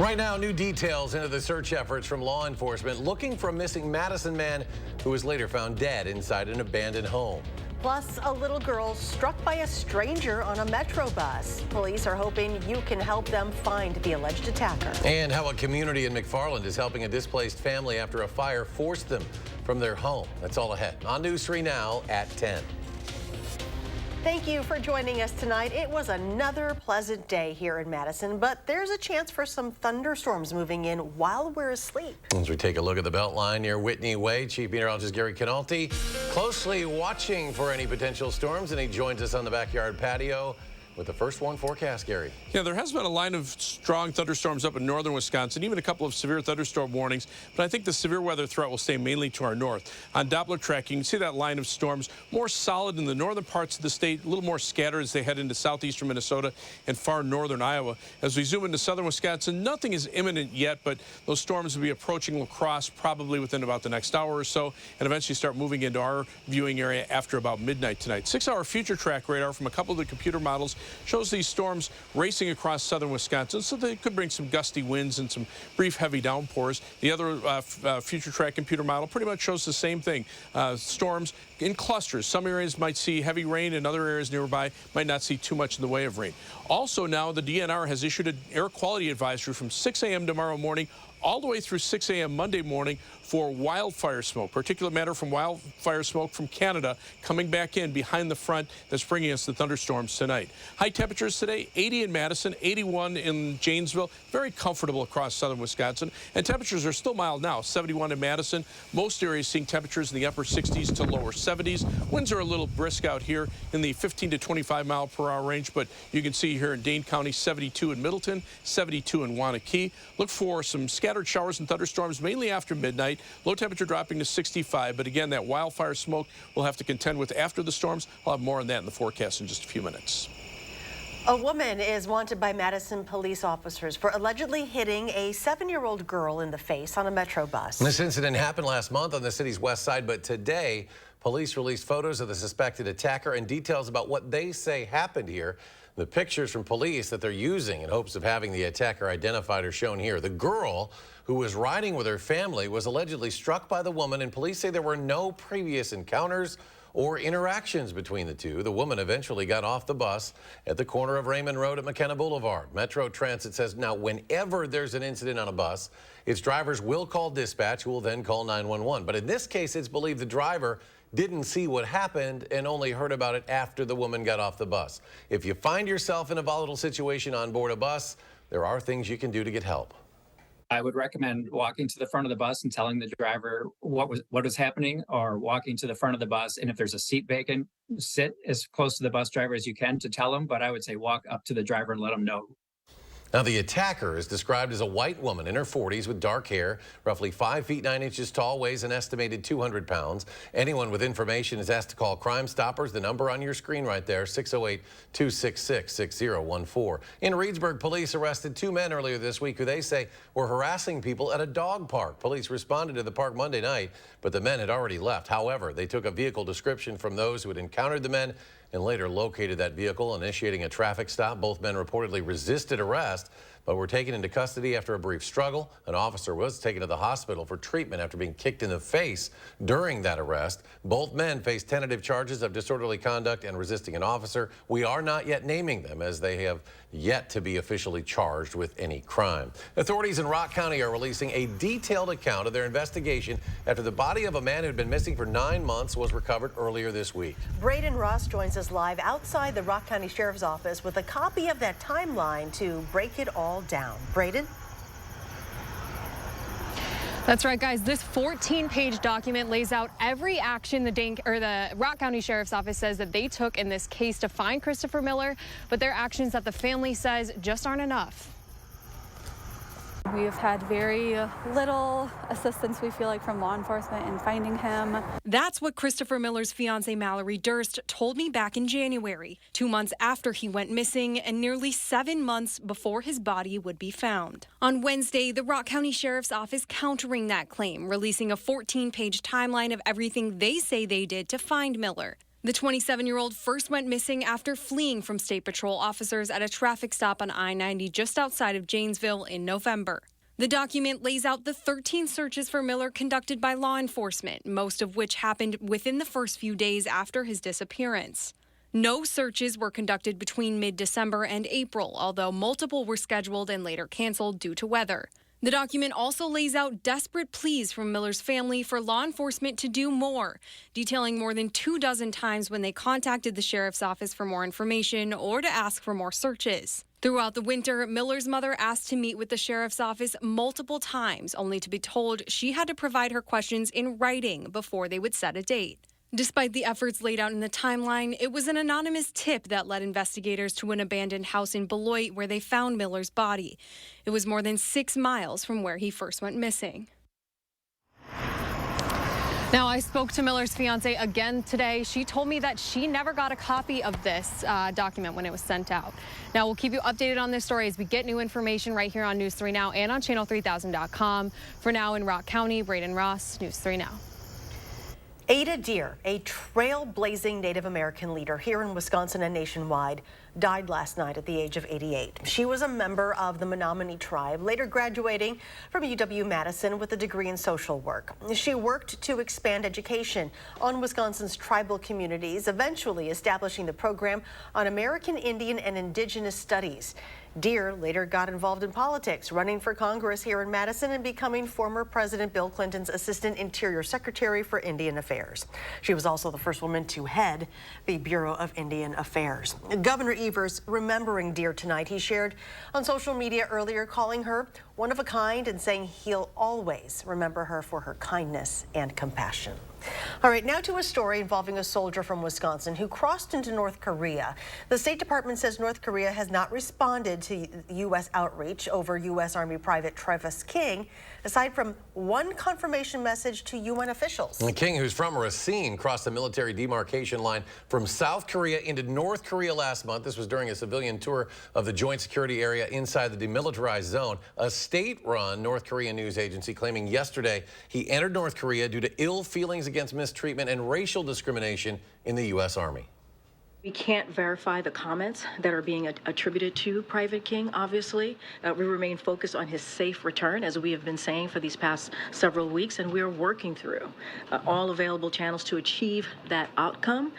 Right now, new details into the search efforts from law enforcement looking for a missing Madison man who was later found dead inside an abandoned home. Plus, a little girl struck by a stranger on a metro bus. Police are hoping you can help them find the alleged attacker. And how a community in McFarland is helping a displaced family after a fire forced them from their home. That's all ahead on News 3 Now at 10. Thank you for joining us tonight. It was another pleasant day here in Madison, but there's a chance for some thunderstorms moving in while we're asleep. As we take a look at the Beltline near Whitney Way, Chief Meteorologist Gary Canalti closely watching for any potential storms, and he joins us on the backyard patio with the first one forecast, Gary. Yeah, there has been a line of strong thunderstorms up in northern Wisconsin, even a couple of severe thunderstorm warnings, but I think the severe weather threat will stay mainly to our north. On Doppler tracking, you can see that line of storms more solid in the northern parts of the state, a little more scattered as they head into southeastern Minnesota and far northern Iowa. As we zoom into southern Wisconsin, nothing is imminent yet, but those storms will be approaching La Crosse probably within about the next hour or so, and eventually start moving into our viewing area after about midnight tonight. 6-hour future track radar from a couple of the computer models shows these storms racing across southern Wisconsin, so they could bring some gusty winds and some brief heavy downpours. The other future track computer model pretty much shows the same thing. Storms in clusters. Some areas might see heavy rain, and other areas nearby might not see too much in the way of rain. Also now, the DNR has issued an air quality advisory from 6 a.m. tomorrow morning all the way through 6 a.m. Monday morning for wildfire smoke, particulate matter from wildfire smoke from Canada coming back in behind the front that's bringing us the thunderstorms tonight. High temperatures today, 80 in Madison, 81 in Janesville, very comfortable across southern Wisconsin. And temperatures are still mild now, 71 in Madison. Most areas seeing temperatures in the upper 60s to lower 70s. Winds are a little brisk out here in the 15 to 25 mile per hour range, but you can see here in Dane County, 72 in Middleton, 72 in Waunakee. Look for some scattered showers and thunderstorms mainly after midnight. Low temperature dropping to 65, but again, that wildfire smoke we'll have to contend with after the storms. I'll have more on that in the forecast in just a few minutes. A woman is wanted by Madison police officers for allegedly hitting a 7-year-old girl in the face on a metro bus. This incident happened last month on the city's west side, but today police released photos of the suspected attacker and details about what they say happened here. The pictures from police that they're using in hopes of having the attacker identified are shown here. The girl who was riding with her family was allegedly struck by the woman, and police say there were no previous encounters or interactions between the two. The woman eventually got off the bus at the corner of Raymond Road at McKenna Boulevard. Metro Transit says now whenever there's an incident on a bus, its drivers will call dispatch, who will then call 911. But in this case, it's believed the driver didn't see what happened and only heard about it after the woman got off the bus. If you find yourself in a volatile situation on board a bus, there are things you can do to get help. I would recommend walking to the front of the bus and telling the driver what was happening, or walking to the front of the bus, and if there's a seat vacant, sit as close to the bus driver as you can to tell him, but I would say walk up to the driver and let him know. Now, the attacker is described as a white woman in her 40s with dark hair, roughly 5 feet 9 inches tall, weighs an estimated 200 pounds. Anyone with information is asked to call Crime Stoppers. The number on your screen right there, 608-266-6014. In Reedsburg, police arrested 2 men earlier this week who they say were harassing people at a dog park. Police responded to the park Monday night, but the men had already left. However, they took a vehicle description from those who had encountered the men and later located that vehicle, initiating a traffic stop. Both men reportedly resisted arrest, but were taken into custody after a brief struggle. An officer was taken to the hospital for treatment after being kicked in the face during that arrest. Both men face tentative charges of disorderly conduct and resisting an officer. We are not yet naming them, as they have yet to be officially charged with any crime. Authorities in Rock County are releasing a detailed account of their investigation after the body of a man who had been missing for 9 months was recovered earlier this week. Braden Ross joins us live outside the Rock County Sheriff's Office with a copy of that timeline to break it all down. Braden? That's right, guys. This 14-page document lays out every action the Rock County Sheriff's Office says that they took in this case to find Christopher Miller, but their actions that the family says just aren't enough. We have had very little assistance, we feel like, from law enforcement in finding him. That's what Christopher Miller's fiancée Mallory Durst told me back in January, 2 months after he went missing and nearly 7 months before his body would be found. On Wednesday, the Rock County Sheriff's Office countering that claim, releasing a 14-page timeline of everything they say they did to find Miller. The 27-year-old first went missing after fleeing from State Patrol officers at a traffic stop on I-90 just outside of Janesville in November. The document lays out the 13 searches for Miller conducted by law enforcement, most of which happened within the first few days after his disappearance. No searches were conducted between mid-December and April, although multiple were scheduled and later canceled due to weather. The document also lays out desperate pleas from Miller's family for law enforcement to do more, detailing more than 24 times when they contacted the sheriff's office for more information or to ask for more searches. Throughout the winter, Miller's mother asked to meet with the sheriff's office multiple times, only to be told she had to provide her questions in writing before they would set a date. Despite the efforts laid out in the timeline, it was an anonymous tip that led investigators to an abandoned house in Beloit where they found Miller's body. It was more than 6 miles from where he first went missing. Now, I spoke to Miller's fiance again today. She told me that she never got a copy of this document when it was sent out. Now, we'll keep you updated on this story as we get new information right here on News 3 Now and on channel3000.com. For now, in Rock County, Braden Ross, News 3 Now. Ada Deer, a trailblazing Native American leader here in Wisconsin and nationwide, died last night at the age of 88. She was a member of the Menominee tribe, later graduating from UW-Madison with a degree in social work. She worked to expand education on Wisconsin's tribal communities, eventually establishing the program on American Indian and Indigenous Studies. Deer later got involved in politics, running for Congress here in Madison and becoming former President Bill Clinton's Assistant Interior Secretary for Indian Affairs. She was also the first woman to head the Bureau of Indian Affairs. Governor Evers remembering Deer tonight. He shared on social media earlier, calling her one of a kind and saying he'll always remember her for her kindness and compassion. All right, now to a story involving a soldier from Wisconsin who crossed into North Korea. The State Department says North Korea has not responded to U.S. outreach over U.S. Army Private Travis King, aside from one confirmation message to UN officials. King, who's from Racine, crossed the military demarcation line from South Korea into North Korea last month. This was during a civilian tour of the joint security area inside the demilitarized zone. A state-run North Korean news agency claiming yesterday he entered North Korea due to ill feelings against mistreatment and racial discrimination in the U.S. Army. We can't verify the comments that are being attributed to Private King, obviously. We remain focused on his safe return, as we have been saying for these past several weeks, and we are working through all available channels to achieve that outcome.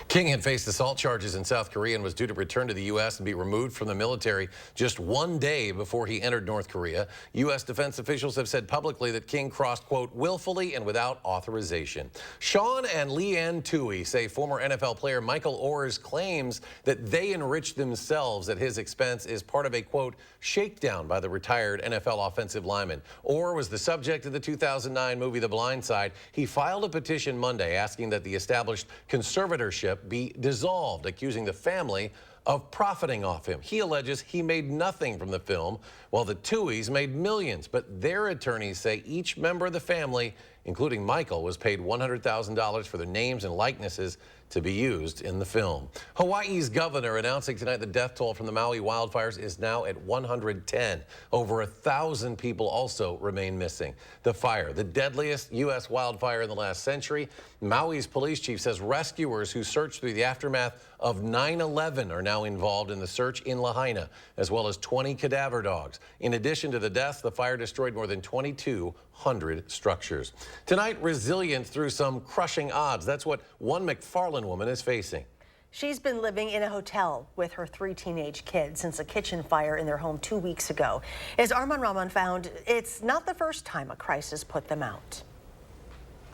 King had faced assault charges in South Korea and was due to return to the U.S. and be removed from the military just 1 day before he entered North Korea. U.S. defense officials have said publicly that King crossed, quote, willfully and without authorization. Sean and Leanne Toohey say former NFL player Michael Orr's claims that they enriched themselves at his expense is part of a, quote, shakedown by the retired NFL offensive lineman. Orr was the subject of the 2009 movie The Blind Side. He filed a petition Monday asking that the established conservatorship be dissolved, accusing the family of profiting off him. He alleges he made nothing from the film, while the Tooheys made millions. But their attorneys say each member of the family, including Michael, was paid $100,000 for their names and likenesses to be used in the film. Hawaii's governor announcing tonight the death toll from the Maui wildfires is now at 110. Over 1,000 people also remain missing. The fire, the deadliest U.S. wildfire in the last century. Maui's police chief says rescuers who searched through the aftermath of 9/11 are now involved in the search in Lahaina, as well as 20 cadaver dogs. In addition to the deaths, the fire destroyed more than 2,200 structures. Tonight, resilience through some crushing odds. That's what one McFarland woman is facing. She's been living in a hotel with her 3 teenage kids since a kitchen fire in their home 2 weeks ago. As Arman Rahman found, it's not the first time a crisis put them out.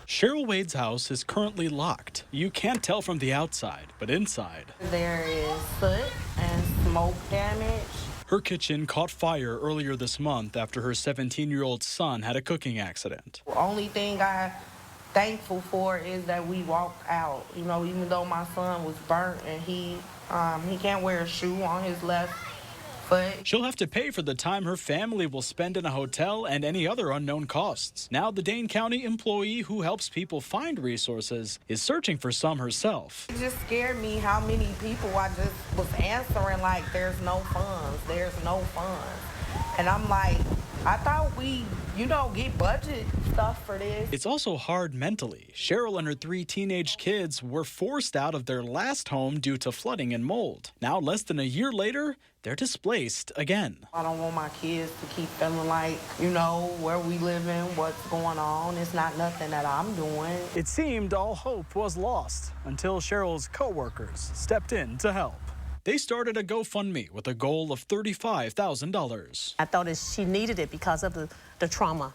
Cheryl Wade's house is currently locked. You can't tell from the outside, but inside, there is soot and smoke damage. Her kitchen caught fire earlier this month after her 17-year-old son had a cooking accident. The only thing I'm thankful for is that we walked out. You know, even though my son was burnt and he can't wear a shoe on his left foot. She'll have to pay for the time her family will spend in a hotel and any other unknown costs. Now the Dane County employee who helps people find resources is searching for some herself. It just scared me how many people I just was answering like, there's no funds, there's no funds. And I'm like, I thought we, get budget stuff for this. It's also hard mentally. Cheryl and her 3 teenage kids were forced out of their last home due to flooding and mold. Now, less than a year later, they're displaced again. I don't want my kids to keep feeling like, where we live in, what's going on. It's not nothing that I'm doing. It seemed all hope was lost until Cheryl's co-workers stepped in to help. They started a GoFundMe with a goal of $35,000. I thought she needed it because of the trauma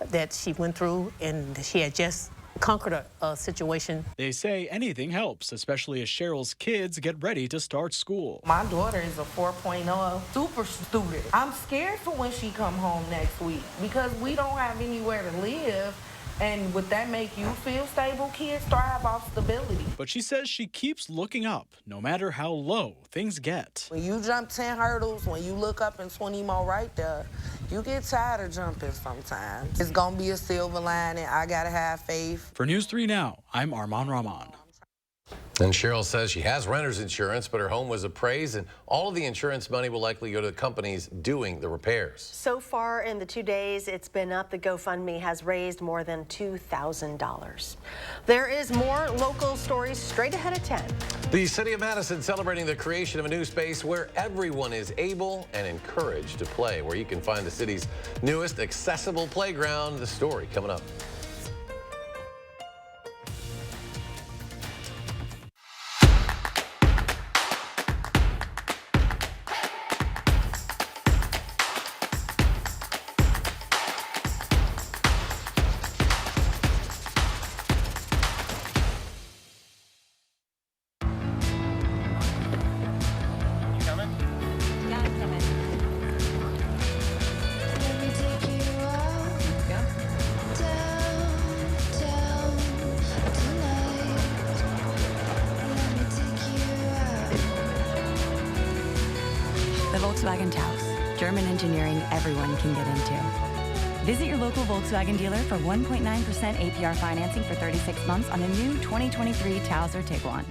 that she went through, and she had just conquered a situation. They say anything helps, especially as Cheryl's kids get ready to start school. My daughter is a 4.0 super student. I'm scared for when she come home next week because we don't have anywhere to live. And would that make you feel stable? Kids thrive off stability. But she says she keeps looking up, no matter how low things get. When you jump 10 hurdles, when you look up and 20 more right there, you get tired of jumping sometimes. It's gonna be a silver lining. I gotta have faith. For News 3 Now, I'm Arman Rahman. And Cheryl says she has renter's insurance, but her home was appraised, and all of the insurance money will likely go to the companies doing the repairs. So far in the 2 days it's been up, the GoFundMe has raised more than $2,000. There is more local stories straight ahead at 10. The city of Madison celebrating the creation of a new space where everyone is able and encouraged to play, where you can find the city's newest accessible playground. The story coming up. The Volkswagen Taos, German engineering everyone can get into. Visit your local Volkswagen dealer for 1.9% APR financing for 36 months on a new 2023 Taos or Tiguan.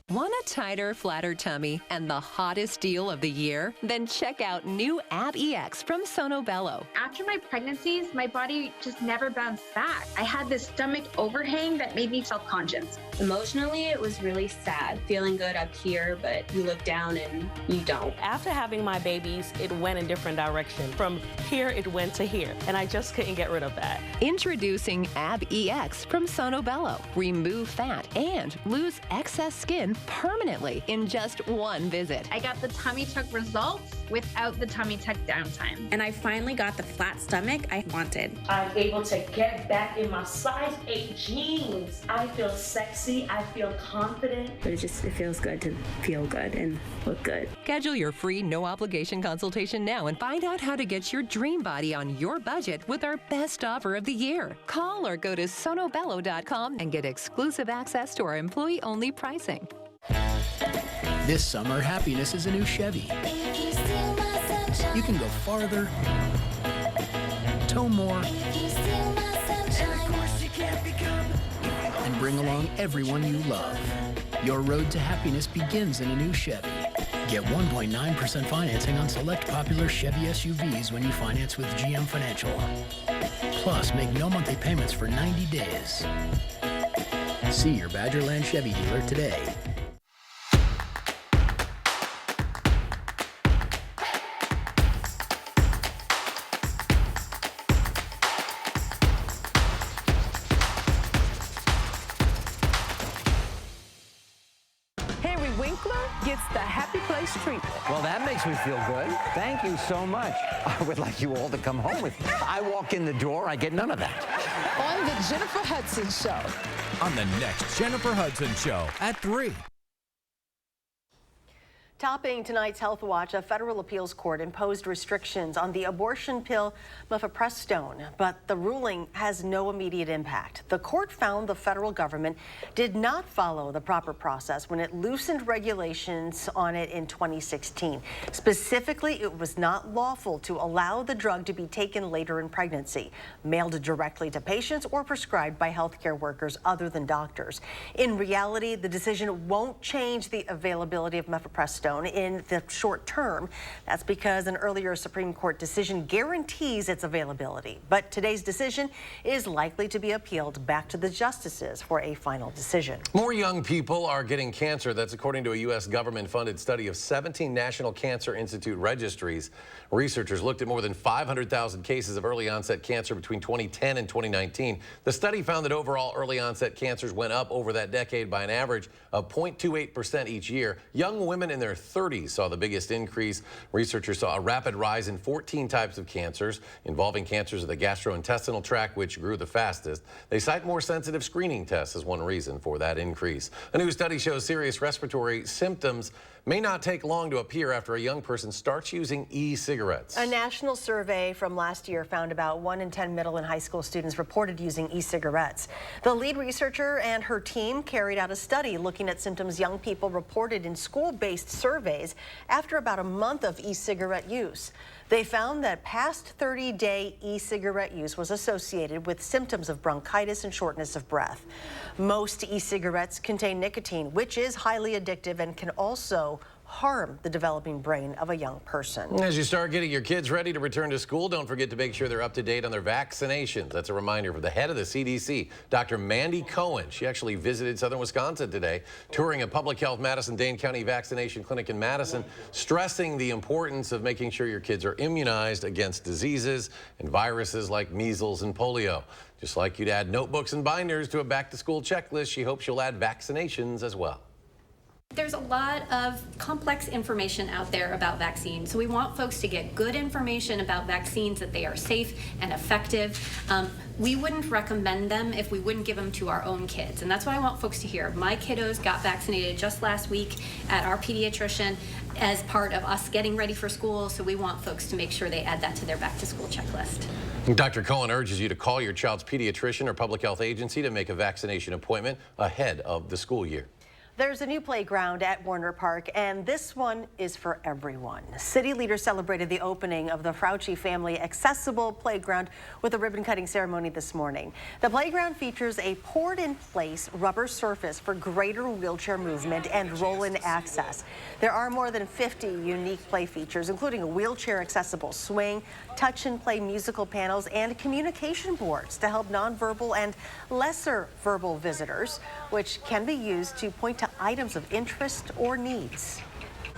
Want a tighter, flatter tummy and the hottest deal of the year? Then check out new Ab EX from Sono Bello. After my pregnancies, my body just never bounced back. I had this stomach overhang that made me self-conscious. Emotionally, it was really sad. Feeling good up here, but you look down and you don't. After having my babies, it went in different direction. From here, it went to here, and I just couldn't get rid of that. Introducing Ab EX from Sono Bello. Remove fat and lose excess skin permanently in just one visit. I got the tummy tuck results without the tummy tuck downtime. And I finally got the flat stomach I wanted. I'm able to get back in my size 8 jeans. I feel sexy, I feel confident. But it feels good to feel good and look good. Schedule your free no-obligation consultation now and find out how to get your dream body on your budget with our best offer of the year. Call or go to sonobello.com and get exclusive access to our employee-only pricing. This summer, happiness is a new Chevy. You can go farther, tow more, and bring along everyone you love. Your road to happiness begins in a new Chevy. Get 1.9% financing on select popular Chevy SUVs when you finance with GM Financial. Plus, make no monthly payments for 90 days. See your Badgerland Chevy dealer today. Gets the Happy Place treatment. Well, that makes me feel good. Thank you so much. I would like you all to come home with me. I walk in the door, I get none of that. On the Jennifer Hudson Show. On the next Jennifer Hudson Show at 3. Topping tonight's Health Watch, a federal appeals court imposed restrictions on the abortion pill mifepristone, but the ruling has no immediate impact. The court found the federal government did not follow the proper process when it loosened regulations on it in 2016. Specifically, it was not lawful to allow the drug to be taken later in pregnancy, mailed directly to patients, or prescribed by healthcare workers other than doctors. In reality, the decision won't change the availability of mifepristone progesterone in the short term. That's because an earlier Supreme Court decision guarantees its availability. But today's decision is likely to be appealed back to the justices for a final decision. More young people are getting cancer. That's according to a U.S. government-funded study of 17 National Cancer Institute registries. Researchers looked at more than 500,000 cases of early onset cancer between 2010 and 2019. The study found that overall early onset cancers went up over that decade by an average of 0.28% each year. Young women in their 30s saw the biggest increase. Researchers saw a rapid rise in 14 types of cancers involving cancers of the gastrointestinal tract, which grew the fastest. They cite more sensitive screening tests as one reason for that increase. A new study shows serious respiratory symptoms may not take long to appear after a young person starts using e-cigarettes. A national survey from last year found about 1 in 10 middle and high school students reported using e-cigarettes. The lead researcher and her team carried out a study looking at symptoms young people reported in school-based surveys after about a month of e-cigarette use. They found that past 30-day e-cigarette use was associated with symptoms of bronchitis and shortness of breath. Most e-cigarettes contain nicotine, which is highly addictive and can also harm the developing brain of a young person. As you start getting your kids ready to return to school, don't forget to make sure they're up to date on their vaccinations. That's a reminder for the head of the CDC, Dr. Mandy Cohen. She actually visited southern Wisconsin today, touring a public health Madison-Dane County vaccination clinic in Madison, stressing the importance of making sure your kids are immunized against diseases and viruses like measles and polio. Just like you'd add notebooks and binders to a back-to-school checklist, she hopes you'll add vaccinations as well. There's a lot of complex information out there about vaccines, so we want folks to get good information about vaccines, that they are safe and effective. We wouldn't recommend them if we wouldn't give them to our own kids, and that's what I want folks to hear. My kiddos got vaccinated just last week at our pediatrician as part of us getting ready for school, so we want folks to make sure they add that to their back-to-school checklist. Dr. Cohen urges you to call your child's pediatrician or public health agency to make a vaccination appointment ahead of the school year. There's a new playground at Warner Park, and this one is for everyone. City leaders celebrated the opening of the Frauci family accessible playground with a ribbon-cutting ceremony this morning. The playground features a poured-in-place rubber surface for greater wheelchair movement and roll-in access. There are more than 50 unique play features, including a wheelchair-accessible swing, touch-and-play musical panels, and communication boards to help nonverbal and lesser verbal visitors, which can be used to point to items of interest or needs.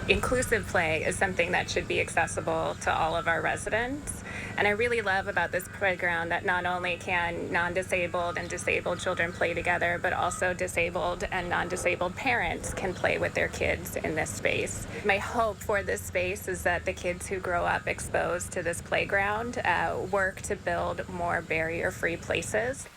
Inclusive play is something that should be accessible to all of our residents. And I really love about this playground that not only can non-disabled and disabled children play together, but also disabled and non-disabled parents can play with their kids in this space. My hope for this space is that the kids who grow up exposed to this playground work to build more barrier-free places.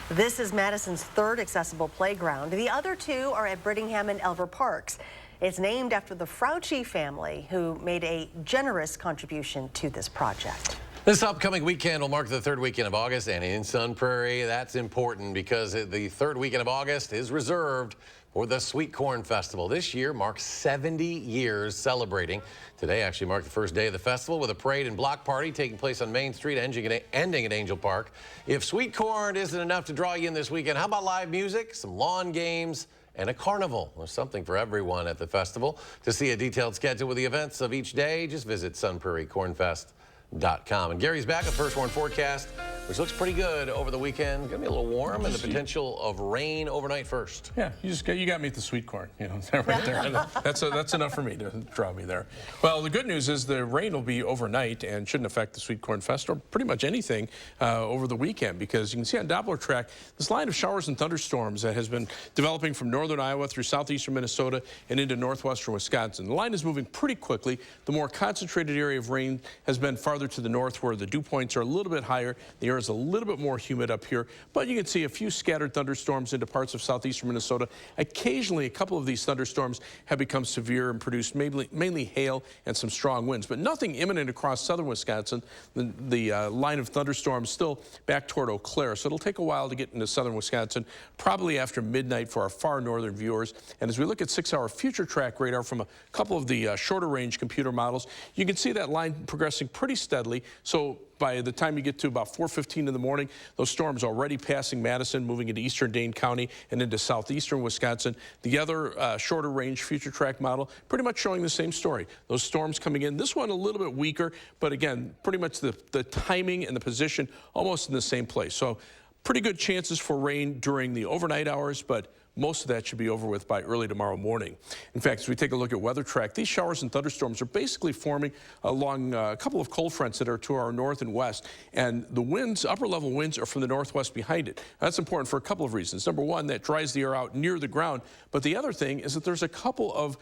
This is Madison's third accessible playground. The other two are at Brittingham and Elver Parks. It's named after the Frauci family, who made a generous contribution to this project. This upcoming weekend will mark the third weekend of August, and in Sun Prairie, that's important because the third weekend of August is reserved for the Sweet Corn Festival. This year marks 70 years celebrating. Today actually marked the first day of the festival with a parade and block party taking place on Main Street, ending at Angel Park. If sweet corn isn't enough to draw you in this weekend, how about live music, some lawn games, and a carnival? There's something for everyone at the festival. To see a detailed schedule with the events of each day, just visit sunprairiecornfest.com. And Gary's back with First Warn forecast, which looks pretty good over the weekend. Going to be a little warm and the potential of rain overnight first. Yeah, you got me at the sweet corn. You know, right there. That's enough for me to draw me there. Well, the good news is the rain will be overnight and shouldn't affect the Sweet Corn Fest or pretty much anything over the weekend, because you can see on Doppler track this line of showers and thunderstorms that has been developing from northern Iowa through southeastern Minnesota and into northwestern Wisconsin. The line is moving pretty quickly. The more concentrated area of rain has been farther to the north, where the dew points are a little bit higher. The air is a little bit more humid up here, but you can see a few scattered thunderstorms into parts of southeastern Minnesota. Occasionally, a couple of these thunderstorms have become severe and produced mainly hail and some strong winds, but nothing imminent across southern Wisconsin. The line of thunderstorms still back toward Eau Claire, so it'll take a while to get into southern Wisconsin, probably after midnight for our far northern viewers. And as we look at 6-hour future track radar from a couple of the shorter range computer models, you can see that line progressing pretty steadily steadily. So by the time you get to about 4:15 in the morning, those storms already passing Madison, moving into eastern Dane County and into southeastern Wisconsin. The other shorter range future track model pretty much showing the same story. Those storms coming in. This one a little bit weaker, but again, pretty much the timing and the position almost in the same place. So pretty good chances for rain during the overnight hours, but most of that should be over with by early tomorrow morning. In fact, as we take a look at weather track, these showers and thunderstorms are basically forming along a couple of cold fronts that are to our north and west. And the winds, upper level winds, are from the northwest behind it. That's important for a couple of reasons. Number one, that dries the air out near the ground. But the other thing is that there's a couple of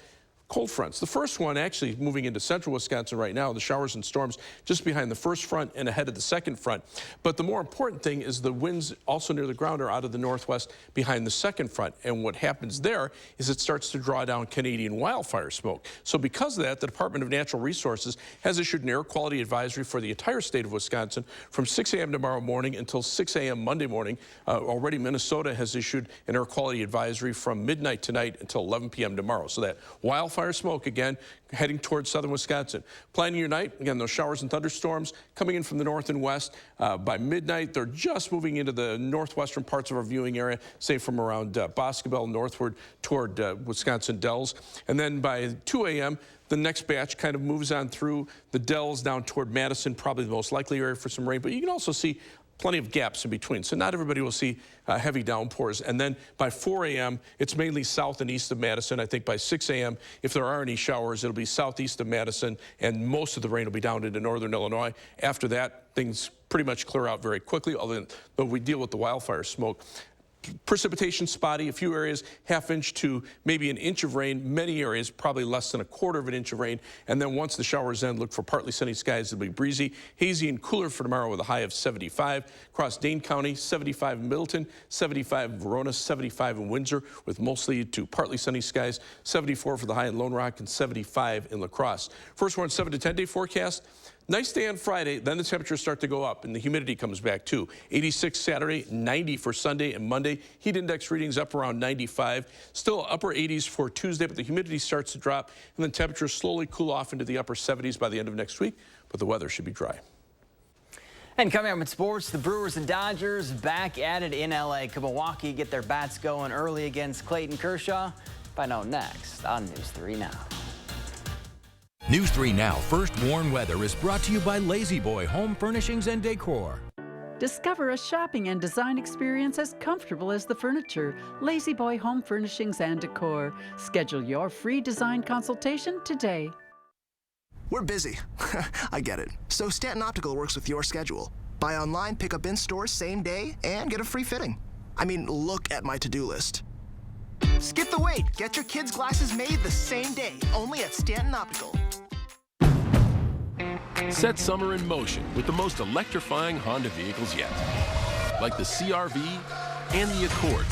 cold fronts. The first one actually moving into central Wisconsin right now, the showers and storms just behind the first front and ahead of the second front. But the more important thing is the winds also near the ground are out of the northwest behind the second front. And what happens there is it starts to draw down Canadian wildfire smoke. So because of that, the Department of Natural Resources has issued an air quality advisory for the entire state of Wisconsin from 6 a.m. tomorrow morning until 6 a.m. Monday morning. Already Minnesota has issued an air quality advisory from midnight tonight until 11 p.m. tomorrow. So that wildfire smoke again heading towards southern Wisconsin. Planning your night, again, those showers and thunderstorms coming in from the north and west. By midnight, they're just moving into the northwestern parts of our viewing area, say from around Boscobel northward toward Wisconsin Dells. And then by 2 a.m., the next batch kind of moves on through the Dells down toward Madison, probably the most likely area for some rain. But you can also see plenty of gaps in between. So not everybody will see heavy downpours. And then by 4 a.m., it's mainly south and east of Madison. I think by 6 a.m., if there are any showers, it'll be southeast of Madison, and most of the rain will be down into northern Illinois. After that, things pretty much clear out very quickly, although we deal with the wildfire smoke. Precipitation spotty, a few areas, ½ to maybe an inch of rain. Many areas, probably less than1/4 inch of rain. And then once the showers end, look for partly sunny skies. It'll be breezy, hazy, and cooler for tomorrow with a high of 75. Across Dane County, 75 in Middleton, 75 in Verona, 75 in Windsor, with mostly to partly sunny skies. 74 for the high in Lone Rock, and 75 in La Crosse. First one, 7 to 10 day forecast. Nice day on Friday, then the temperatures start to go up and the humidity comes back too. 86 Saturday, 90 for Sunday and Monday. Heat index readings up around 95. Still upper 80s for Tuesday, but the humidity starts to drop and then temperatures slowly cool off into the upper 70s by the end of next week, but the weather should be dry. And coming up in sports, the Brewers and Dodgers back at it in LA. Could Milwaukee get their bats going early against Clayton Kershaw? Find out next on News 3 Now. News 3 Now First Warn Weather is brought to you by Lazy Boy Home Furnishings and Decor. Discover a shopping and design experience as comfortable as the furniture. Lazy Boy Home Furnishings and Decor. Schedule your free design consultation today. We're busy. I get it. So Stanton Optical works with your schedule. Buy online, pick up in store same day, and get a free fitting. I mean, look at my to-do list. Skip the wait. Get your kids' glasses made the same day, only at Stanton Optical. Set summer in motion with the most electrifying Honda vehicles yet, like the CR-V and the Accord,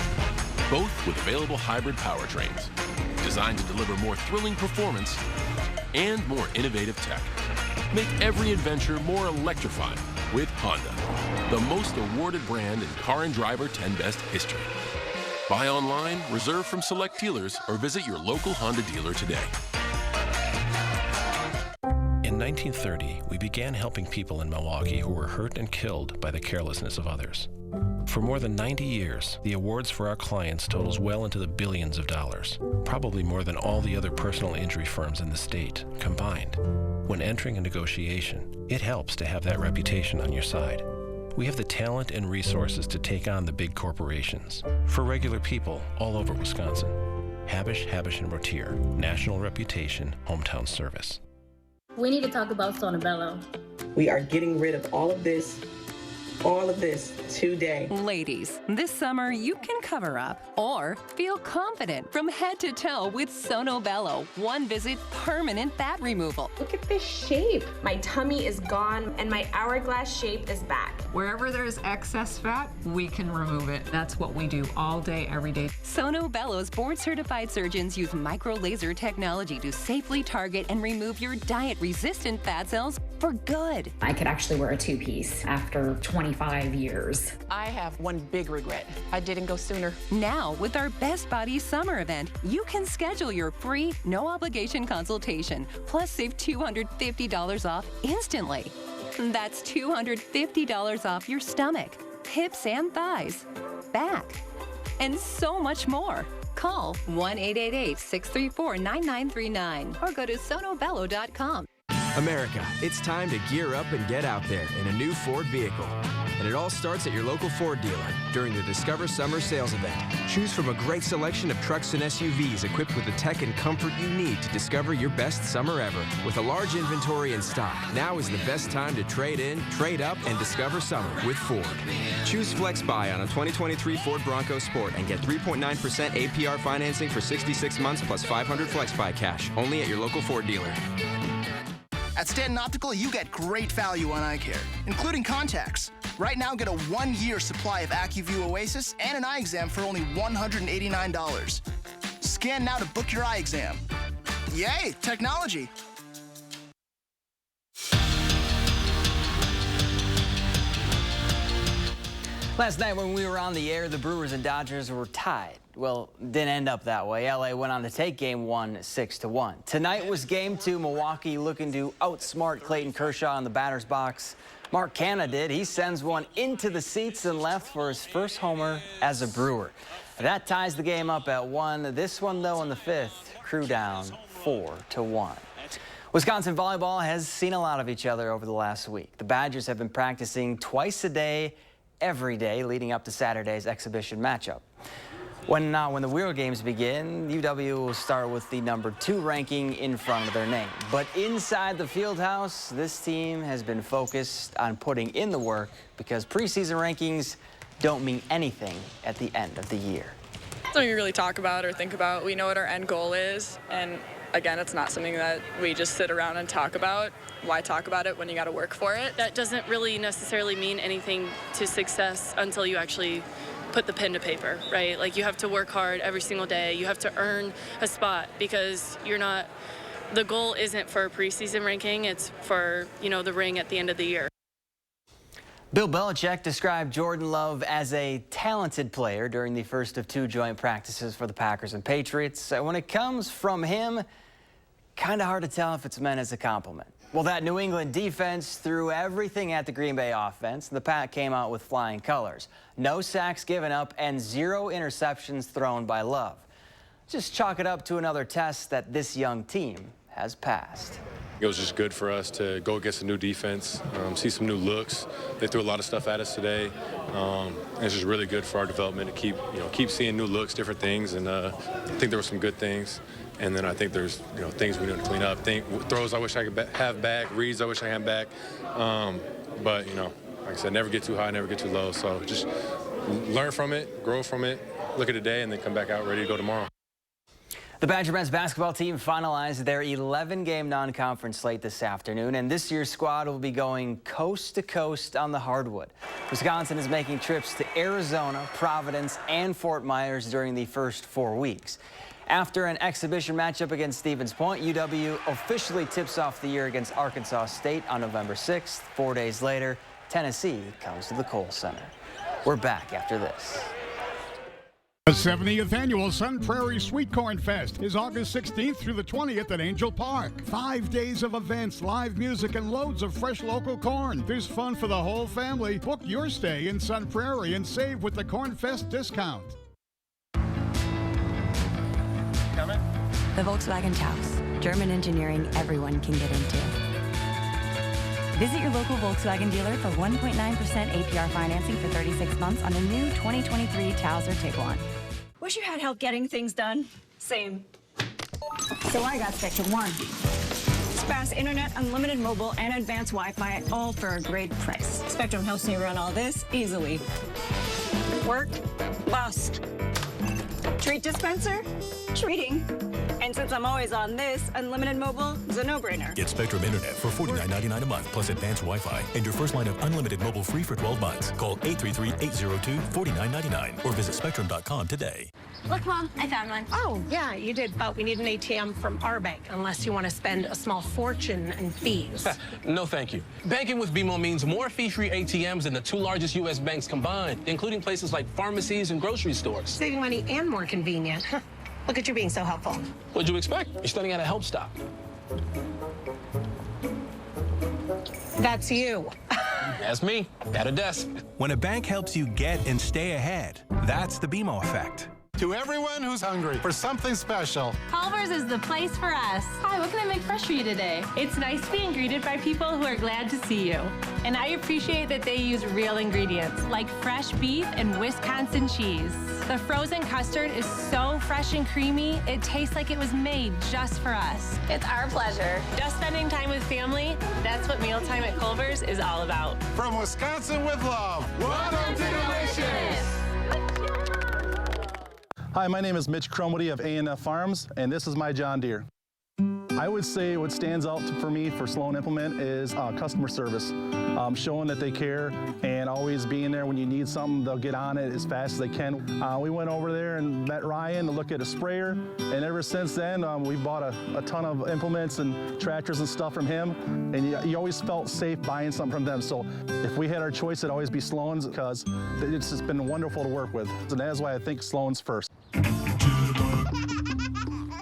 both with available hybrid powertrains, designed to deliver more thrilling performance and more innovative tech. Make every adventure more electrifying with Honda, the most awarded brand in Car and Driver 10 Best history. Buy online, reserve from select dealers, or visit your local Honda dealer today. In 1930, we began helping people in Milwaukee who were hurt and killed by the carelessness of others. For more than 90 years, the awards for our clients totals well into the billions of dollars, probably more than all the other personal injury firms in the state combined. When entering a negotiation, it helps to have that reputation on your side. We have the talent and resources to take on the big corporations. For regular people all over Wisconsin. Habish, Habish & Rotier, national reputation, hometown service. We need to talk about Sono Bello. We are getting rid of all of this today. Ladies, this summer you can cover up or feel confident from head to toe with Sono Bello. One visit, permanent fat removal. Look at this shape. My tummy is gone and my hourglass shape is back. Wherever there's excess fat, we can remove it. That's what we do all day, every day. Sono Bello's board-certified surgeons use micro-laser technology to safely target and remove your diet-resistant fat cells for good. I could actually wear a two-piece after 25 years. I have one big regret. I didn't go sooner. Now, with our Best Body Summer event, you can schedule your free, no-obligation consultation, plus save $250 off instantly. That's $250 off your stomach, hips and thighs, back, and so much more. Call 1-888-634-9939 or go to sonobello.com. America, it's time to gear up and get out there in a new Ford vehicle. And it all starts at your local Ford dealer during the Discover Summer Sales Event. Choose from a great selection of trucks and SUVs equipped with the tech and comfort you need to discover your best summer ever. With a large inventory in stock, now is the best time to trade in, trade up, and discover summer with Ford. Choose Flex Buy on a 2023 Ford Bronco Sport and get 3.9% APR financing for 66 months plus $500 Flex Buy cash. Only at your local Ford dealer. At Stanton Optical, you get great value on eye care, including contacts. Right now, get a 1-year supply of AccuView Oasis and an eye exam for only $189. Scan now to book your eye exam. Yay, technology! Last night when we were on the air, the Brewers and Dodgers were tied. Well, didn't end up that way. LA went on to take Game 1 6-1. Tonight was Game 2. Milwaukee looking to outsmart Clayton Kershaw in the batter's box. Mark Canha did. He sends one into the seats and left for his first homer as a Brewer. That ties the game up at 1. This one, though, in the 5th, Crew down 4-1. Wisconsin volleyball has seen a lot of each other over the last week. The Badgers have been practicing twice a day, every day, leading up to Saturday's exhibition matchup. When the real games begin, UW will start with the number 2 ranking in front of their name. But inside the fieldhouse, this team has been focused on putting in the work because preseason rankings don't mean anything at the end of the year. Something we really talk about or think about. We know what our end goal is, and again, it's not something that we just sit around and talk about. Why talk about it when you got to work for it? That doesn't really necessarily mean anything to success until you actually put the pen to paper, right? Like, you have to work hard every single day. You have to earn a spot because the goal isn't for a preseason ranking, it's for, the ring at the end of the year. Bill Belichick described Jordan Love as a talented player during the first of 2 joint practices for the Packers and Patriots. When it comes from him, kind of hard to tell if it's meant as a compliment. Well, that New England defense threw everything at the Green Bay offense. The Pack came out with flying colors. No sacks given up and 0 interceptions thrown by Love. Just chalk it up to another test that this young team has passed. It was just good for us to go against a new defense, see some new looks. They threw a lot of stuff at us today. And it's just really good for our development to keep seeing new looks, different things. And I think there were some good things. And then I think there's things we need to clean up. Throws I wish I could have back, reads I wish I had back. But like I said, never get too high, never get too low. So just learn from it, grow from it, look at the day, and then come back out ready to go tomorrow. The Badger men's basketball team finalized their 11-game non-conference slate this afternoon, and this year's squad will be going coast to coast on the hardwood. Wisconsin is making trips to Arizona, Providence, and Fort Myers during the first 4 weeks. After an exhibition matchup against Stevens Point, UW officially tips off the year against Arkansas State on November 6th. 4 days later, Tennessee comes to the Kohl Center. We're back after this. The 70th annual Sun Prairie Sweet Corn Fest is August 16th through the 20th at Angel Park. 5 days of events, live music, and loads of fresh local corn. There's fun for the whole family. Book your stay in Sun Prairie and save with the Corn Fest discount. The Volkswagen Taos. German engineering everyone can get into. Visit your local Volkswagen dealer for 1.9% APR financing for 36 months on a new 2023 Taos or Tiguan. Wish you had help getting things done. Same. So I got Spectrum One. It's fast internet, unlimited mobile, and advanced Wi-Fi, all for a great price. Spectrum helps me run all this easily. Work, bust. Treat dispenser, treating. And since I'm always on this, unlimited mobile is a no-brainer. Get Spectrum Internet for $49.99 a month plus advanced Wi-Fi and your first line of unlimited mobile free for 12 months. Call 833-802-4999 or visit Spectrum.com today. Look, Mom, I found one. Oh, yeah, you did, but we need an ATM from our bank, unless you want to spend a small fortune in fees. No, thank you. Banking with BMO means more fee-free ATMs than the 2 largest U.S. banks combined, including places like pharmacies and grocery stores. Saving money and more convenient. Look at you being so helpful. What'd you expect? You're studying at a help stop. That's you. That's me, at a desk. When a bank helps you get and stay ahead, that's the BMO effect. To everyone who's hungry for something special, Culver's is the place for us. Hi, what can I make fresh for you today? It's nice being greeted by people who are glad to see you. And I appreciate that they use real ingredients, like fresh beef and Wisconsin cheese. The frozen custard is so fresh and creamy, it tastes like it was made just for us. It's our pleasure. Just spending time with family, that's what mealtime at Culver's is all about. From Wisconsin with love, welcome to Delicious! Hi, my name is Mitch Crumwoody of A&F Farms, and this is my John Deere. I would say what stands out for me for Sloan Implement is customer service, showing that they care and always being there when you need something. They'll get on it as fast as they can. We went over there and met Ryan to look at a sprayer, and ever since then we bought a ton of implements and tractors and stuff from him, and you always felt safe buying something from them. So if we had our choice, it'd always be Sloan's, because it's just been wonderful to work with, and that's why I think Sloan's first.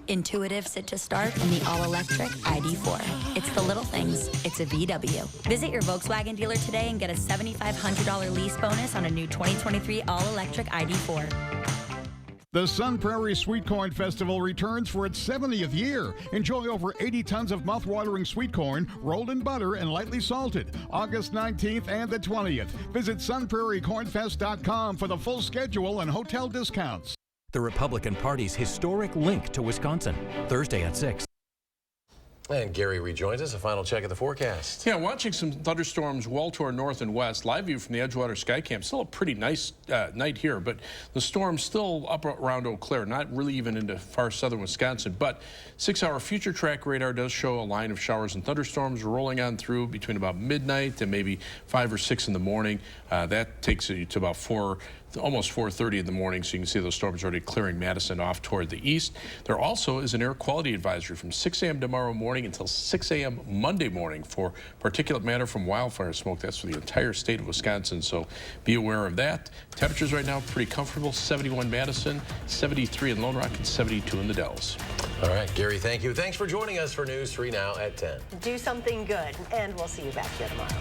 Intuitive sit to start, and the all-electric ID4. It's the little things. It's a VW. Visit your Volkswagen dealer today and get a $7,500 lease bonus on a new 2023 all-electric ID4. The Sun Prairie Sweet Corn Festival returns for its 70th year. Enjoy over 80 tons of mouth-watering sweet corn, rolled in butter and lightly salted, August 19th and the 20th. Visit sunprairiecornfest.com for the full schedule and hotel discounts. The Republican Party's historic link to Wisconsin, Thursday at 6. And Gary rejoins us. A final check of the forecast. Yeah, watching some thunderstorms well to our north and west. Live view from the Edgewater Sky Camp. Still a pretty nice night here, but the storm's still up around Eau Claire, not really even into far southern Wisconsin. But 6-hour future track radar does show a line of showers and thunderstorms rolling on through between about midnight and maybe 5 or 6 in the morning. That takes you to about almost 4:30 in the morning, so you can see those storms already clearing Madison off toward the east. There also is an air quality advisory from 6 a.m. tomorrow morning until 6 a.m. Monday morning for particulate matter from wildfire smoke. That's for the entire state of Wisconsin, so be aware of that. Temperatures right now pretty comfortable. 71 Madison, 73 in Lone Rock, and 72 in the Dells. All right, Gary, thank you. Thanks for joining us for News 3 Now at 10. Do something good, and we'll see you back here tomorrow.